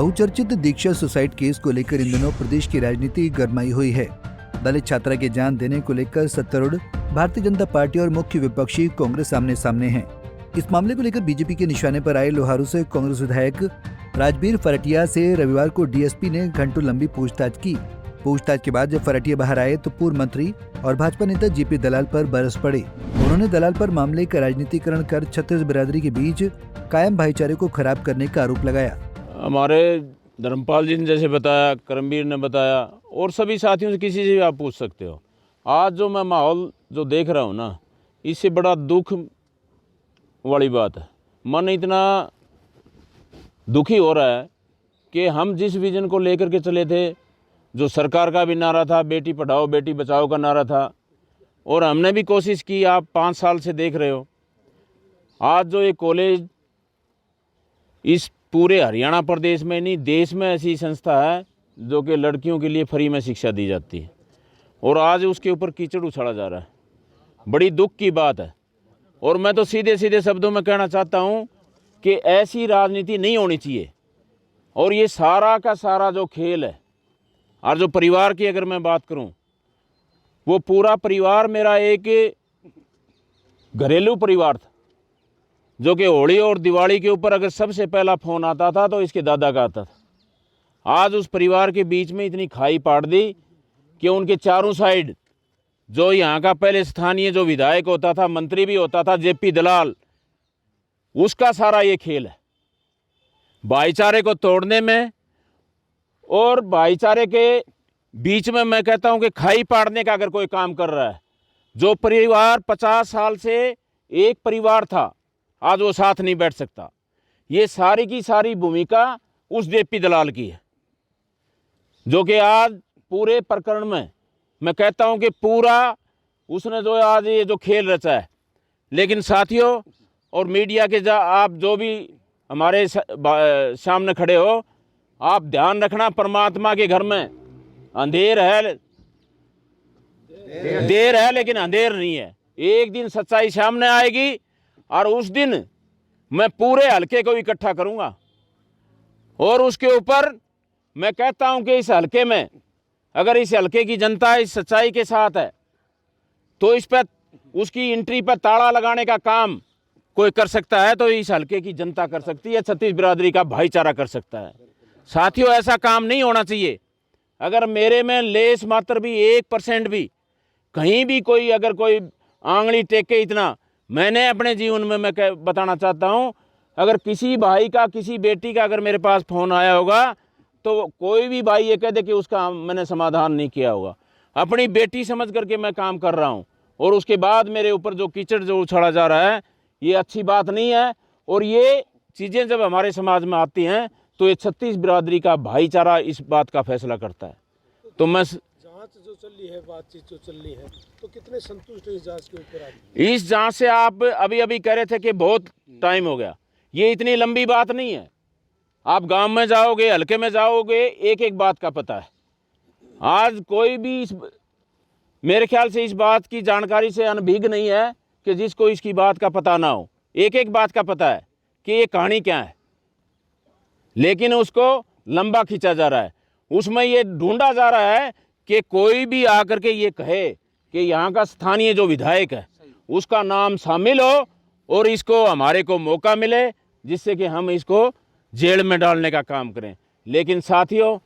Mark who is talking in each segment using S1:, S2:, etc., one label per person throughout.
S1: बहुचर्चित दीक्षा suicide case को लेकर इन दिनों प्रदेश की राजनीति गरमाई हुई है। दलित छात्रा की जान देने को लेकर सत्तारूढ़ भारतीय जनता पार्टी और मुख्य विपक्षी कांग्रेस आमने सामने हैं। इस मामले को लेकर बीजेपी के निशाने पर आए लोहारू से कांग्रेस विधायक राजबीर फरटिया से रविवार को डीएसपी ने घंटों लंबी पूछताछ की। पूछताछ के बाद जब फरटिया बाहर आए तो पूर्व मंत्री और भाजपा नेता जेपी दलाल पर बरस पड़े। उन्होंने दलाल पर मामले का राजनीतिकरण कर छत्तीस बिरादरी के बीच कायम भाईचारे को खराब करने का आरोप लगाया।
S2: हमारे धर्मपाल जी ने जैसे बताया, करमवीर ने बताया और सभी साथियों से किसी से भी आप पूछ सकते हो। आज जो मैं माहौल जो देख रहा हूँ ना, इससे बड़ा दुख वाली बात है। मन इतना दुखी हो रहा है कि हम जिस विजन को लेकर के चले थे, जो सरकार का भी नारा था, बेटी पढ़ाओ बेटी बचाओ का नारा था, और हमने भी कोशिश की। आप 5 साल से देख रहे हो। आज जो ये कॉलेज इस पूरे हरियाणा प्रदेश में नहीं, देश में ऐसी संस्था है जो कि लड़कियों के लिए फ्री में शिक्षा दी जाती है, और आज उसके ऊपर कीचड़ उछाला जा रहा है। बड़ी दुख की बात है। और मैं तो सीधे सीधे शब्दों में कहना चाहता हूँ कि ऐसी राजनीति नहीं होनी चाहिए। और ये सारा का सारा जो खेल है, और जो परिवार की अगर मैं बात करूँ, वो पूरा परिवार मेरा एक घरेलू परिवार था, जो कि होली और दिवाली के ऊपर अगर सबसे पहला फ़ोन आता था तो इसके दादा का आता था। आज उस परिवार के बीच में इतनी खाई पाड़ दी कि उनके चारों साइड जो यहाँ का पहले स्थानीय जो विधायक होता था, मंत्री भी होता था, जेपी दलाल, उसका सारा ये खेल है भाईचारे को तोड़ने में। और भाईचारे के बीच में मैं कहता हूँ कि खाई पाड़ने का अगर कोई काम कर रहा है, जो परिवार 50 साल से एक परिवार था, आज वो साथ नहीं बैठ सकता। ये सारी की सारी भूमिका उस जेपी दलाल की है, जो कि आज पूरे प्रकरण में मैं कहता हूं कि पूरा उसने जो आज ये जो खेल रचा है। लेकिन साथियों और मीडिया के आप जो भी हमारे सामने खड़े हो, आप ध्यान रखना, परमात्मा के घर में अंधेर है, देर है लेकिन अंधेर नहीं है। एक दिन सच्चाई सामने आएगी और उस दिन मैं पूरे हलके को इकट्ठा करूंगा। और उसके ऊपर मैं कहता हूं कि इस हलके में अगर इस हलके की जनता इस सच्चाई के साथ है तो इस पर उसकी एंट्री पर ताला लगाने का काम कोई कर सकता है तो इस हलके की जनता कर सकती है, छत्तीस बिरादरी का भाईचारा कर सकता है। साथियों, ऐसा काम नहीं होना चाहिए। अगर मेरे में लेस मात्र भी 1% भी कहीं भी कोई अगर कोई आंगली टेके, इतना मैंने अपने जीवन में मैं बताना चाहता हूं, अगर किसी भाई का किसी बेटी का अगर मेरे पास फ़ोन आया होगा तो कोई भी भाई ये कह दे कि उसका मैंने समाधान नहीं किया होगा। अपनी बेटी समझ करके मैं काम कर रहा हूं, और उसके बाद मेरे ऊपर जो कीचड़ जो उछाला जा रहा है, ये अच्छी बात नहीं है। और ये चीज़ें जब हमारे समाज में आती हैं तो ये छत्तीस बिरादरी का भाईचारा इस बात का फैसला करता है। तो मैं
S3: जांच जो चल रही है, बातचीत जो चल रही है, तो कितने संतुष्ट हैं इस जांच के ऊपर आप?
S2: इस जांच से आप अभी कह रहे थे कि बहुत टाइम हो गया। ये इतनी लंबी बात नहीं है। आप गांव में जाओगे, हल्के में जाओगे, एक एक बात का पता है। आज कोई भी मेरे ख्याल से इस बात की जानकारी से अनभिज्ञ नहीं है कि जिसको इसकी बात का पता ना हो। एक एक बात का पता है कि ये कहानी क्या है, लेकिन उसको लंबा खींचा जा रहा है। उसमें ये ढूंढा जा रहा है कि कोई भी आकर के ये कहे कि यहाँ का स्थानीय जो विधायक है उसका नाम शामिल हो और इसको हमारे को मौका मिले जिससे कि हम इसको जेल में डालने का काम करें। लेकिन साथियों,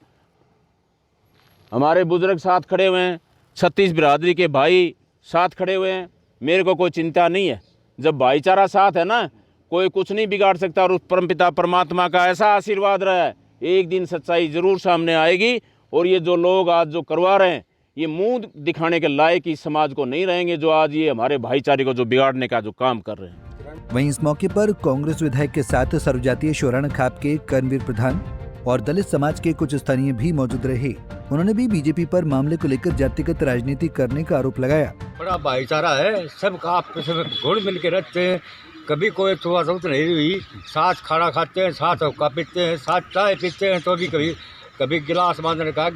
S2: हमारे बुजुर्ग साथ खड़े हुए हैं, छत्तीस बिरादरी के भाई साथ खड़े हुए हैं, मेरे को कोई चिंता नहीं है। जब भाईचारा साथ है ना, कोई कुछ नहीं बिगाड़ सकता। और उस परमपिता परमात्मा का ऐसा आशीर्वाद रहा है, एक दिन सच्चाई जरूर सामने आएगी। और ये जो लोग आज जो करवा रहे हैं, ये मुंह दिखाने के लायक इस समाज को नहीं रहेंगे, जो आज ये हमारे भाईचारे को जो बिगाड़ने का जो काम कर रहे हैं।
S1: वहीं इस मौके पर कांग्रेस विधायक के साथ सर्वजातीय शोराण खाप के करमवीर प्रधान और दलित समाज के कुछ स्थानीय भी मौजूद रहे। उन्होंने भी बीजेपी पर मामले को लेकर जातिगत राजनीति करने का आरोप लगाया।
S4: बड़ा भाईचारा है, सबका आपस में घुल मिल के रहते हैं, कभी कोई छुआछूत नहीं हुई। साथ खाना खाते हैं, साथ हुक्का पीते हैं, साथ चाय पीते हैं। तो भी कभी गिलास बांधने का,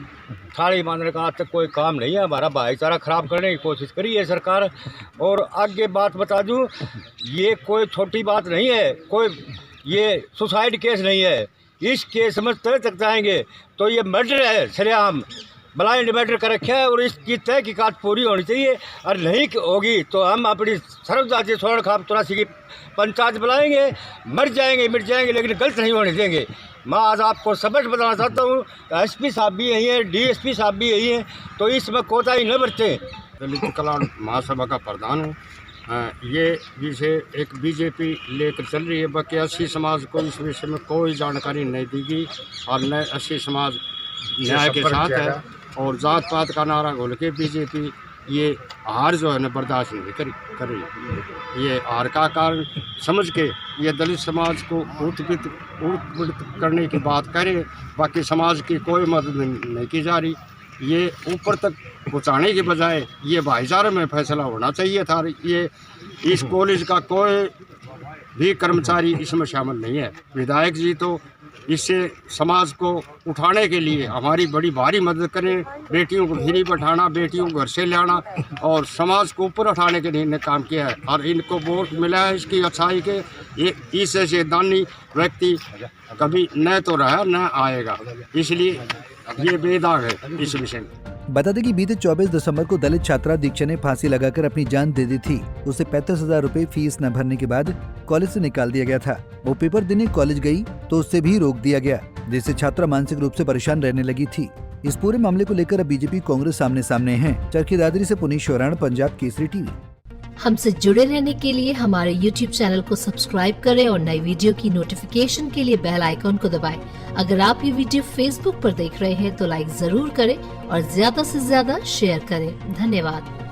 S4: थाली बांधने का आज तक कोई काम नहीं है। हमारा भाईचारा खराब करने की कोशिश करी है सरकार। और आगे बात बता दूं, ये कोई छोटी बात नहीं है, कोई ये सुसाइड केस नहीं है। इस केस में तय तक जाएंगे तो ये मर्डर है, सरेआम ब्लाइंड मर्डर कर रखा है और इसकी तहकीकात पूरी होनी चाहिए। और नहीं होगी तो हम अपनी सर्वजातीय स्वर्ण खाप 83 की पंचायत बुलाएंगे, मर जाएंगे मिट जाएंगे, लेकिन गलत नहीं होने देंगे। मैं आज आपको सबक बताना चाहता हूँ, एसपी साहब भी यही हैं, डीएसपी साहब भी यही हैं, तो इसमें कोताही न बरतें।
S5: दलित कल्याण महासभा का प्रधान हूँ। ये विषय एक बीजेपी लेकर चल रही है, बाकी एससी समाज को इस विषय में कोई जानकारी नहीं दी गई और न एससी समाज न्याय के साथ है और जात पात का नारा घोल के बीजेपी ये हार जो है ना बर्दाश्त नहीं कर रही। ये हार का कारण समझ के ये दलित समाज को उत्पीड़ित करने की बात करे, बाकी समाज की कोई मदद नहीं की जा रही। ये ऊपर तक पहुँचाने के बजाय ये भाईचारे में फैसला होना चाहिए था। ये इस कॉलेज का कोई भी कर्मचारी इसमें शामिल नहीं है। विधायक जी तो इससे समाज को उठाने के लिए हमारी बड़ी भारी मदद करें, बेटियों को फ्री बैठाना, बेटियों को घर से लाना और समाज को ऊपर उठाने के लिए इन्हें काम किया है और इनको वोट मिला है इसकी अच्छाई के। ये इससे दानी व्यक्ति कभी न तो रहा न आएगा, इसलिए ये बेदाग है इस विषय में।
S1: बता दें कि बीते 24 दिसंबर को दलित छात्रा दीक्षा ने फांसी लगाकर अपनी जान दे दी थी। उसे 35,000 रुपए फीस न भरने के बाद कॉलेज से निकाल दिया गया था। वो पेपर देने कॉलेज गई तो उससे भी रोक दिया गया, जिससे छात्रा मानसिक रूप से परेशान रहने लगी थी। इस पूरे मामले को लेकर अब बीजेपी कांग्रेस सामने सामने है। चरखी दादरी से पुनीत शौराण, पंजाब केसरी टीवी।
S6: हमसे जुड़े रहने के लिए हमारे YouTube चैनल को सब्सक्राइब करें और नई वीडियो की नोटिफिकेशन के लिए बेल आइकॉन को दबाएं। अगर आप ये वीडियो Facebook पर देख रहे हैं तो लाइक जरूर करें और ज्यादा से ज्यादा शेयर करें। धन्यवाद।